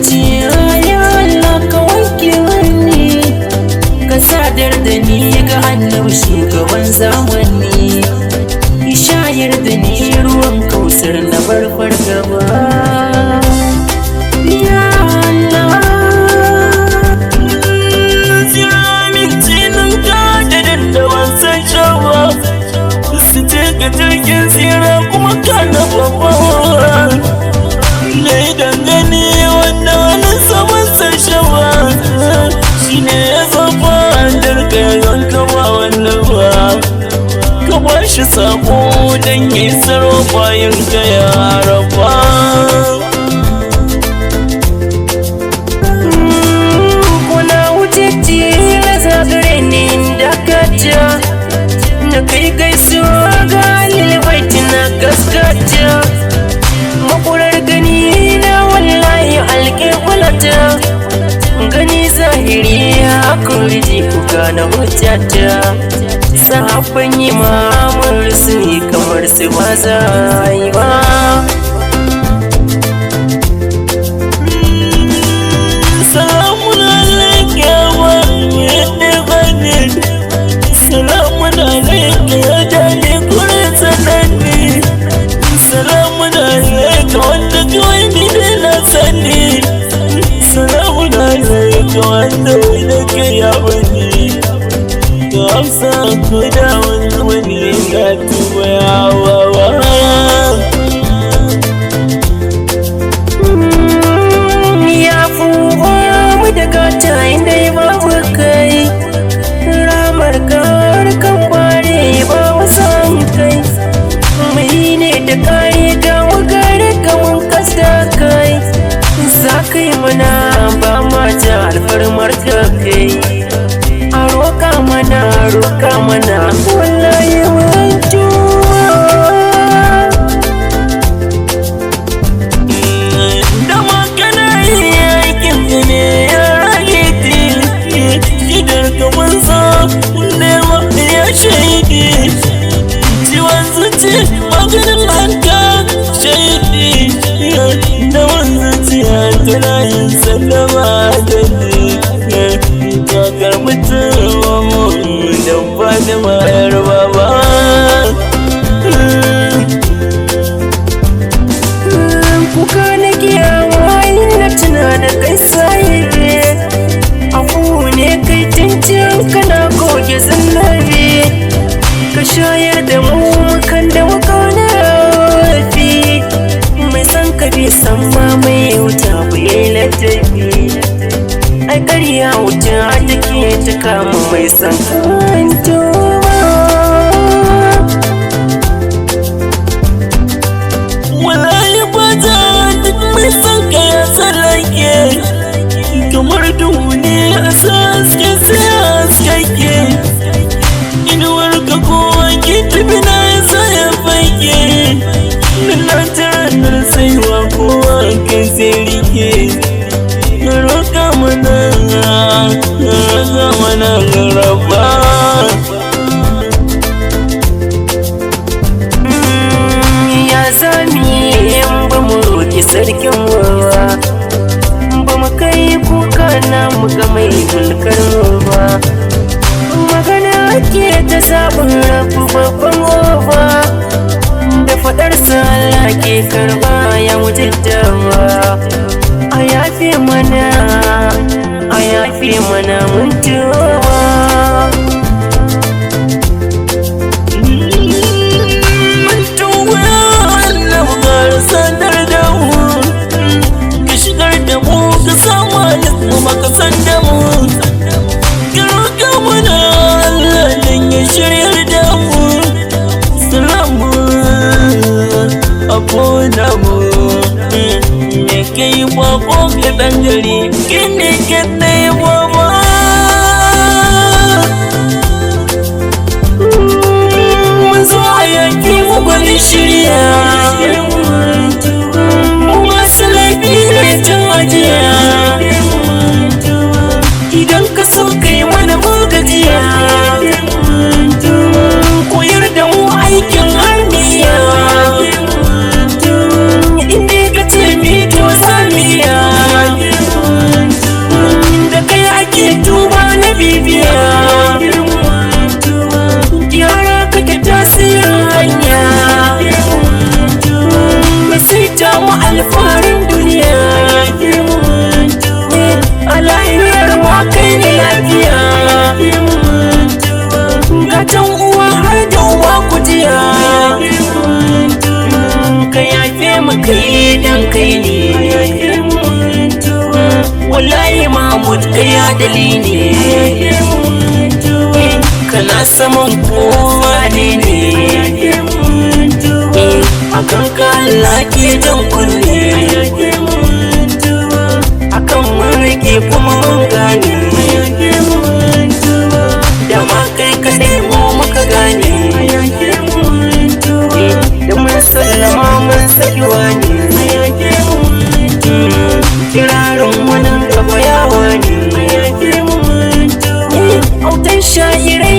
zuciya ya Allah ka wanke wani, ka sadar da ni ga annabi shugaban zamani, shayar da ni ruwan kausar na bar fargaba. Ya Allah ziramin cinin ka da daddawan san shawa, su ce ka jirgin tsira kuma ka na babban lai dangane wanda wani saman san shawa, shi ne ya zaba darka yankan kama wannan ba, ka ba shi sako don yi tsaro bayan ka ya raba. Kuna wuce tila zagare ne da kaca, na kai gaisuwa ga lilbaiti na gaskata, makurar gani na wallahi alƙiblata, gani zahiri hakan riji kuka na hujjata, sahabban imamun rusuli kamar su ba za yi ba. Salamun alaika wa yadda bane, salamun alaika ya jale kurin sananne, salamun alaika wanda kawai ni da na sani, salamun alaika wanda wani ka ya bane, ka amsa ku da wani ga tuba ya wawa. Ya fuwa mu daga ta inda ya babu kai, ramar kawar kan kware ba wasan kai, mai ne da kare ga wagare kamun kasa kai, za ka yi mana ba mata alfarmar ka kai, a roƙa mana wallahi mantuwa. Da makana yi aikin ne ya rage ti, shidar gaban sa nema ya shaidi, ciwon zuci maganin hanka shaidi, da wanzu ciya tana yin sallama da ne, kakar mutum da fadi mayar baba. Kuka na giyawa ina tuna da kai sahibi, abu ne kai tuntun kana goge zannabi, ka shayar da mu kan da makana rafi, mai san ka bi san ma mai wuta bai ladabi, ai ƙarya wuta take ta kama mai san kantowa. Wallahi ba ta duk mai san ka ya tsallake, kamar duhu ne a saske sai haskake, inuwar ka kowa ke tafi na ya sa ya fake, nuna ta ranar saiwa kowa kai sai rike, roƙa mana garaba. Ya zami in ba mu roƙi sarkin ruwa, ba mu kai kuka na mu ga mai mulkar ruwa, magana ke ta sabon rabu babban ruwa, da faɗarsa Allah ke karba ya mujaddawa. A yafe mana muntuwa. Muntuwa Allah bar sadar da mu, ka shigar da mu ka samu kuma ka san da mu, ka roƙa mana Allah dan ya shiryar da mu, salamu abu da mu. Me kai bako ka dan gari kene ka dai baba, mun zo yaki mu bari shirya, masu laifi ne tun ajiya, idan ka so kai mana magajiya, koyar da mu aikin harniya, inda ka ce mi to samiya. matan uwa har da uwa ku jiya ka yafe mu kai dan kai ne wallahi Mahmud kai adali ne kana saman kowa ne akan ka Allah ke jan kunne akan mun rike kuma mun gane da ma kai kaɗai mu muka gane da mun sallama mun saki wani kirarin wani gaba yawa ne autan sha'irai